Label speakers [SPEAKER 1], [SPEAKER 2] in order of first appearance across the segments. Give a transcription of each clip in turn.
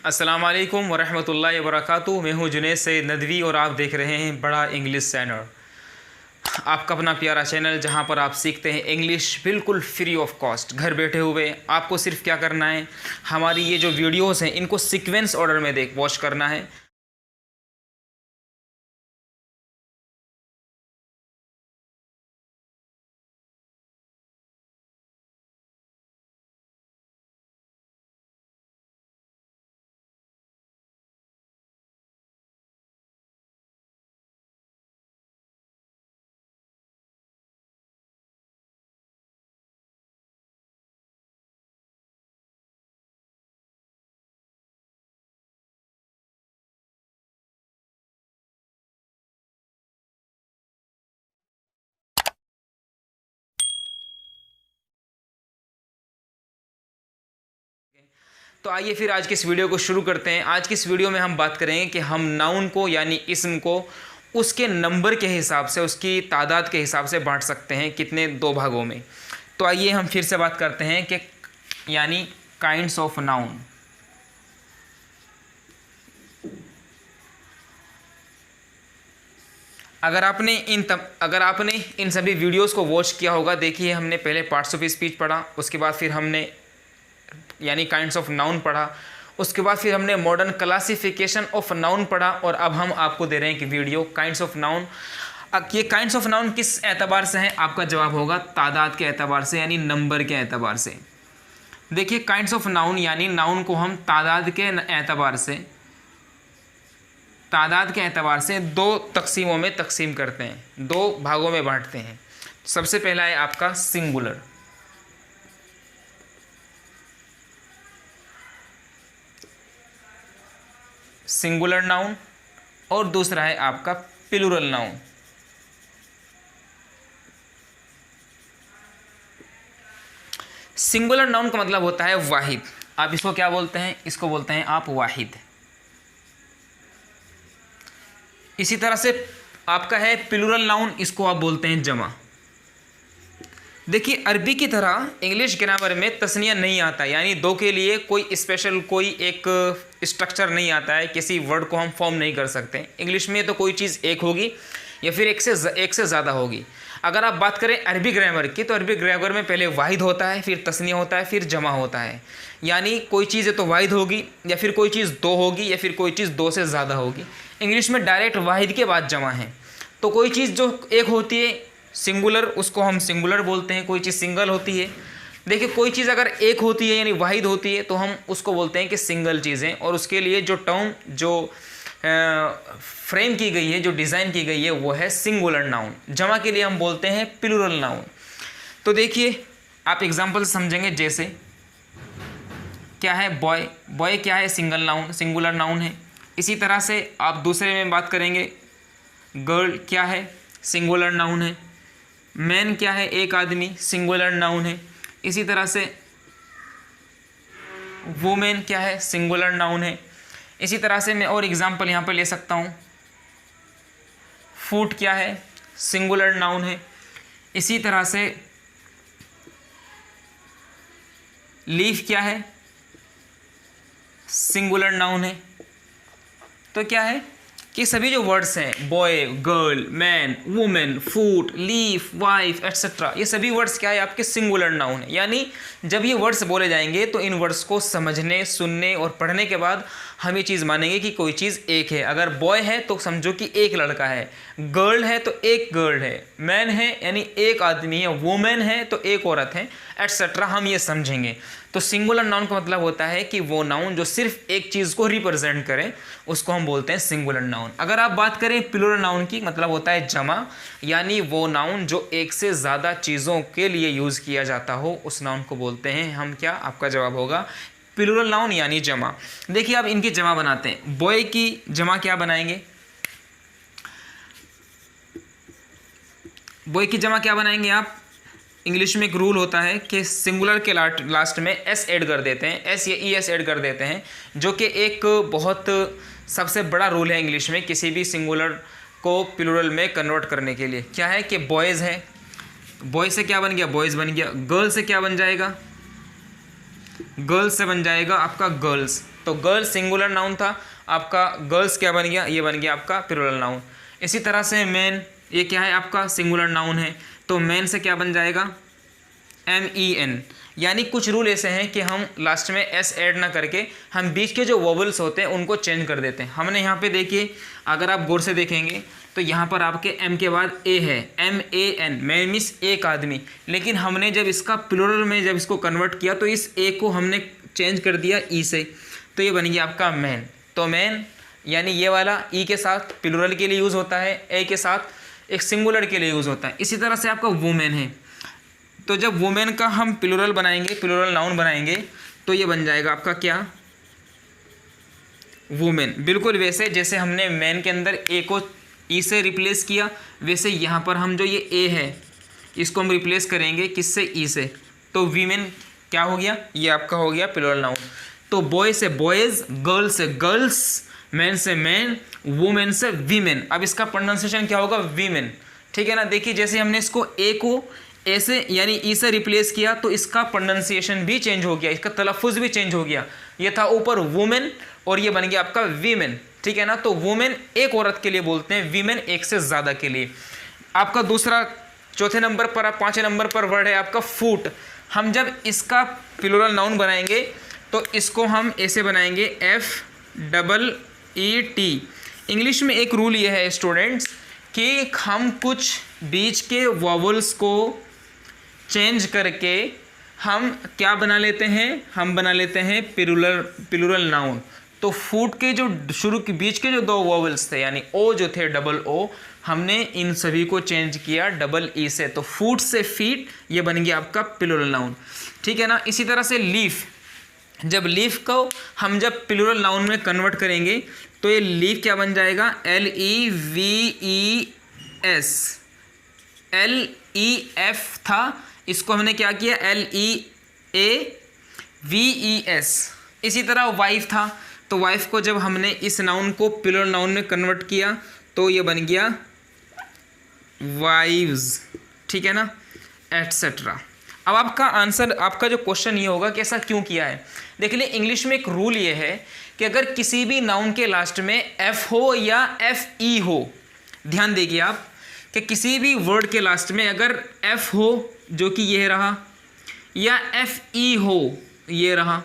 [SPEAKER 1] अस्सलाम वालेकुम वरहमतुल्लाहि वबरकातुहू। मैं हूँ जुनैद सैयद नदवी और आप देख रहे हैं बड़ा इंग्लिश चैनल, आपका अपना प्यारा चैनल जहाँ पर आप सीखते हैं इंग्लिश बिल्कुल फ्री ऑफ कॉस्ट। घर बैठे हुए आपको सिर्फ क्या करना है, हमारी ये जो वीडियोस हैं इनको सीक्वेंस ऑर्डर में वॉच करना है। तो आइए फिर आज की इस वीडियो को शुरू करते हैं। आज की इस वीडियो में हम बात करेंगे कि हम नाउन को यानी इस्म को उसके नंबर के हिसाब से, उसकी तादाद के हिसाब से बांट सकते हैं। कितने? दो भागों में। तो आइए हम फिर से बात करते हैं कि यानी काइंड्स ऑफ नाउन। अगर आपने इन सभी वीडियोस को वॉच किया होगा, देखिए हमने पहले पार्ट्स ऑफ स्पीच पढ़ा, उसके बाद फिर हमने यानी काइंड्स ऑफ नाउन पढ़ा, उसके बाद फिर हमने मॉडर्न क्लासिफिकेशन ऑफ नाउन पढ़ा, और अब हम आपको दे रहे हैं कि वीडियो काइंड्स ऑफ नाउन। ये काइंड्स ऑफ नाउन किस एतबार से हैं? आपका जवाब होगा तादाद के एतबार से, यानी नंबर के एतबार से। देखिए काइंड्स ऑफ नाउन यानी नाउन को हम तादाद के एतबार से दो तकसीमों में तकसीम करते हैं, दो भागों में बांटते हैं। सबसे पहला है आपका सिंगुलर। सिंगुलर नाउन, और दूसरा है आपका प्लूरल नाउन। सिंगुलर नाउन का मतलब होता है वाहिद। आप इसको क्या बोलते हैं? इसको बोलते हैं आप वाहिद। इसी तरह से आपका है प्लूरल नाउन, इसको आप बोलते हैं जमा। देखिए अरबी की तरह इंग्लिश ग्रामर में तस्निया नहीं आता, यानी दो के लिए कोई स्पेशल कोई एक स्ट्रक्चर नहीं आता है, किसी वर्ड को हम फॉर्म नहीं कर सकते। इंग्लिश में तो कोई चीज़ एक होगी या फिर एक से ज़्यादा होगी। अगर आप बात करें अरबी ग्रामर की, तो अरबी ग्रामर में पहले वाहिद होता है, फिर तस्निया होता है, फिर जमा होता है। यानी कोई चीज़ है तो वाहिद होगी, या फिर कोई चीज़ दो होगी, या फिर कोई चीज़ दो से ज़्यादा होगी। इंग्लिश में डायरेक्ट वाहिद के बाद जमा है। तो कोई चीज़ जो एक होती है सिंगुलर, उसको हम सिंगुलर बोलते हैं। कोई चीज़ सिंगल होती है, देखिए कोई चीज़ अगर एक होती है यानी वाहिद होती है, तो हम उसको बोलते हैं कि सिंगल चीज़ें। और उसके लिए जो टर्म जो फ्रेम की गई है, जो डिज़ाइन की गई है, वो है सिंगुलर नाउन। जमा के लिए हम बोलते हैं प्लूरल नाउन। तो देखिए आप एग्जाम्पल समझेंगे, जैसे क्या है बॉय। बॉय क्या है? सिंगल नाउन, सिंगुलर नाउन है। इसी तरह से आप दूसरे में बात करेंगे, गर्ल क्या है? सिंगुलर नाउन है। मैन क्या है? एक आदमी, सिंगुलर नाउन है। इसी तरह से वुमेन क्या है? सिंगुलर नाउन है। इसी तरह से मैं और एग्जांपल यहाँ पर ले सकता हूँ। फूड क्या है? सिंगुलर नाउन है। इसी तरह से लीफ क्या है? सिंगुलर नाउन है। तो क्या है कि सभी जो वर्ड्स हैं, boy, girl, man, women, food, leaf, wife etcetera, ये सभी वर्ड्स क्या है? आपके सिंगुलर नाउन है। यानी जब ये वर्ड्स बोले जाएंगे तो इन वर्ड्स को समझने, सुनने और पढ़ने के बाद हम ये चीज़ मानेंगे कि कोई चीज़ एक है। अगर बॉय है तो समझो कि एक लड़का है, गर्ल है तो एक गर्ल है, मैन है यानी एक आदमी है, वुमेन है तो एक औरत है, एट्सेट्रा, हम ये समझेंगे। तो सिंगुलर नाउन का मतलब होता है कि वो नाउन जो सिर्फ एक चीज़ को रिप्रेजेंट करें, उसको हम बोलते हैं सिंगुलर नाउन। अगर आप बात करें प्लूरल नाउन की, मतलब होता है जमा, यानी वो नाउन जो एक से ज़्यादा चीज़ों के लिए यूज़ किया जाता हो, उस नाउन को बोलते हैं हम क्या? आपका जवाब होगा प्लूरल नाउन यानी जमा। देखिए अब इनकी जमा बनाते हैं। बॉय की जमा क्या बनाएंगे? बॉय की जमा क्या बनाएंगे आप? इंग्लिश में एक रूल होता है कि सिंगुलर के लास्ट में एस ऐड कर देते हैं, एस या ई एस ऐड कर देते हैं, जो कि एक बहुत सबसे बड़ा रूल है इंग्लिश में किसी भी सिंगुलर को प्लूरल में कन्वर्ट करने के लिए। क्या है कि बॉयज़ है, बॉय से क्या बन गया? बॉयज़ बन गया। गर्ल से क्या बन जाएगा? गर्ल्स से बन जाएगा आपका गर्ल्स। तो गर्ल्स सिंगुलर नाउन था, आपका गर्ल्स क्या बन गया, ये बन गया आपका प्लूरल नाउन। इसी तरह से मैन, ये क्या है आपका सिंगुलर नाउन है, तो मैन से क्या बन जाएगा MEN। यानी कुछ रूल ऐसे हैं कि हम लास्ट में S ऐड ना करके हम बीच के जो वोवल्स होते हैं उनको चेंज कर देते हैं। हमने यहाँ पे देखिए, अगर आप गौर से देखेंगे तो यहाँ पर आपके M के बाद A है, MAN, मैन मीन्स एक आदमी, लेकिन हमने जब इसका प्लूरल में जब इसको कन्वर्ट किया तो इस A को हमने चेंज कर दिया E से, तो ये बन गया आपका मैन। तो मैन यानी ये वाला E के साथ प्लूरल के लिए यूज़ होता है, A के साथ एक सिंगुलर के लिए यूज़ होता है। इसी तरह से आपका वुमेन है, तो जब वुमेन का हम प्लूरल बनाएंगे, प्लूरल नाउन बनाएंगे, तो ये बन जाएगा आपका क्या वुमेन। बिल्कुल वैसे जैसे हमने मैन के अंदर ए को ई से रिप्लेस किया, वैसे यहाँ पर हम जो ये ए है इसको हम रिप्लेस करेंगे किससे, ई से, तो वीमेन क्या हो गया, ये आपका हो गया प्लूरल नाउन। तो बॉय से बॉयज़, गर्ल से गर्ल्स, मैन से मैन, वुमेन से वीमेन। अब इसका प्रोनाउंसिएशन क्या होगा, वीमेन, ठीक है ना। देखिए जैसे हमने इसको ए को ए से यानी ई से रिप्लेस किया तो इसका प्रोनाउंसिएशन भी चेंज हो गया, इसका तलफ़ुज़ भी चेंज हो गया। ये था ऊपर वुमेन और ये बन गया आपका वीमेन, ठीक है ना। तो वुमेन एक औरत के लिए बोलते हैं, वीमेन एक से ज़्यादा के लिए। आपका दूसरा, चौथे नंबर पर, पाँचवें नंबर पर वर्ड है आपका फूट। हम जब इसका प्लूरल नाउन बनाएंगे तो इसको हम ऐसे बनाएंगे FEET। इंग्लिश में एक रूल ये है स्टूडेंट्स कि हम कुछ बीच के वॉवल्स को चेंज करके हम क्या बना लेते हैं, हम बना लेते हैं प्लूरल नाउन। तो फूट के जो शुरू के बीच के जो दो वॉवल्स थे यानी ओ जो थे डबल ओ, हमने इन सभी को चेंज किया डबल ई से, तो फूट से फीट, ये बन गया आपका प्लूरल नाउन, ठीक है ना। इसी तरह से लीफ, जब लीफ को हम जब प्लूरल नाउन में कन्वर्ट करेंगे तो ये लीफ क्या बन जाएगा, LEVES। LEF था, इसको हमने क्या किया LEAVES। इसी तरह वाइफ था, तो वाइफ को जब हमने इस नाउन को प्लूरल नाउन में कन्वर्ट किया तो ये बन गया वाइव्स, ठीक है ना, एटसेट्रा। अब आपका आंसर, आपका जो क्वेश्चन ये होगा कि ऐसा क्यों किया है। देखिए इंग्लिश में एक रूल ये है कि अगर किसी भी नाउन के लास्ट में F हो या FE हो, ध्यान देखिए आप कि किसी भी वर्ड के लास्ट में अगर F हो जो कि ये रहा, या FE हो ये रहा,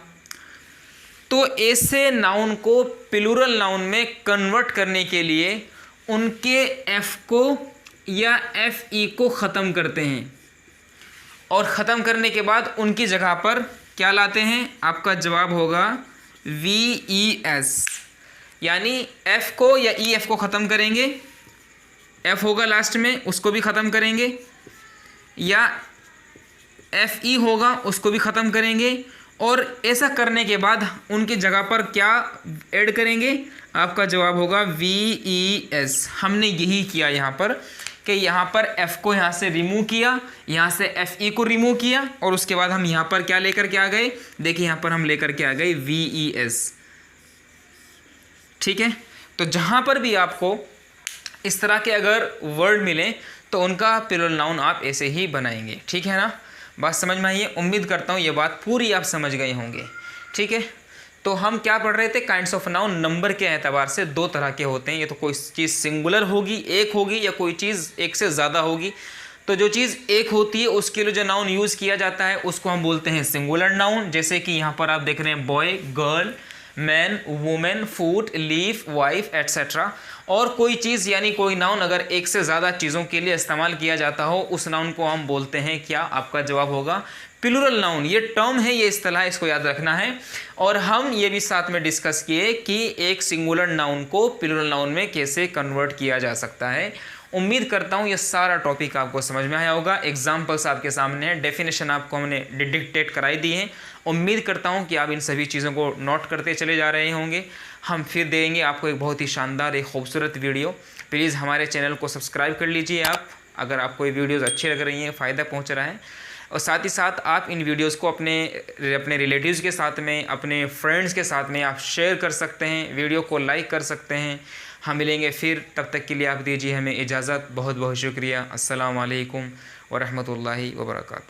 [SPEAKER 1] तो ऐसे नाउन को प्लूरल नाउन में कन्वर्ट करने के लिए उनके F को या FE को ख़त्म करते हैं और ख़त्म करने के बाद उनकी जगह पर क्या लाते हैं, आपका जवाब होगा VES। यानी F को या EF को ख़त्म करेंगे, F होगा लास्ट में उसको भी ख़त्म करेंगे, या FE होगा उसको भी ख़त्म करेंगे, और ऐसा करने के बाद उनकी जगह पर क्या ऐड करेंगे, आपका जवाब होगा VES। हमने यही किया यहाँ पर कि यहाँ पर F को यहाँ से रिमूव किया, यहाँ से FE को रिमूव किया, और उसके बाद हम यहाँ पर क्या लेकर के आ गए, देखिए यहाँ पर हम लेकर के आ गए VES, ठीक है। तो जहाँ पर भी आपको इस तरह के अगर वर्ड मिले तो उनका प्लूरल नाउन आप ऐसे ही बनाएंगे, ठीक है ना। बात समझ में आई है, उम्मीद करता हूँ ये बात पूरी आप समझ गए होंगे, ठीक है। तो हम क्या पढ़ रहे थे, काइंड्स ऑफ नाउन नंबर के एतबार से दो तरह के होते हैं, ये तो कोई चीज़ सिंगुलर होगी, एक होगी, या कोई चीज़ एक से ज़्यादा होगी। तो जो चीज़ एक होती है उसके लिए जो नाउन यूज़ किया जाता है उसको हम बोलते हैं सिंगुलर नाउन। जैसे कि यहाँ पर आप देख रहे हैं boy, girl, man, women, food, leaf, wife etcetera. और कोई चीज़ यानी कोई नाउन अगर एक से ज़्यादा चीज़ों के लिए इस्तेमाल किया जाता हो उस नाउन को हम बोलते हैं क्या, आपका जवाब होगा प्लूरल नाउन। ये टर्म है, ये इस्तेलाह, इसको याद रखना है। और हम ये भी साथ में डिस्कस किए कि एक सिंगुलर नाउन को प्लूरल नाउन में कैसे कन्वर्ट किया जा सकता है। उम्मीद करता हूँ ये सारा टॉपिक आपको समझ में आया होगा। एग्जाम्पल्स आपके सामने हैं, डेफिनेशन आपको हमने डिक्टेट कराई दी है। उम्मीद करता हूँ कि आप इन सभी चीज़ों को नोट करते चले जा रहे होंगे। हम फिर देंगे आपको एक बहुत ही शानदार, एक खूबसूरत वीडियो। प्लीज़ हमारे चैनल को सब्सक्राइब कर लीजिए आप, अगर आपको ये वीडियोज़ अच्छी लग रही हैं, फ़ायदा पहुँच रहा है। और साथ ही साथ आप इन वीडियोस को अपने रिलेटिव्स के साथ में, अपने फ्रेंड्स के साथ में आप शेयर कर सकते हैं, वीडियो को लाइक कर सकते हैं। हम मिलेंगे फिर, तब तक के लिए आप दीजिए हमें इजाज़त। बहुत बहुत शुक्रिया। अस्सलाम वालेकुम व रहमतुल्लाहि व बरकातुहू।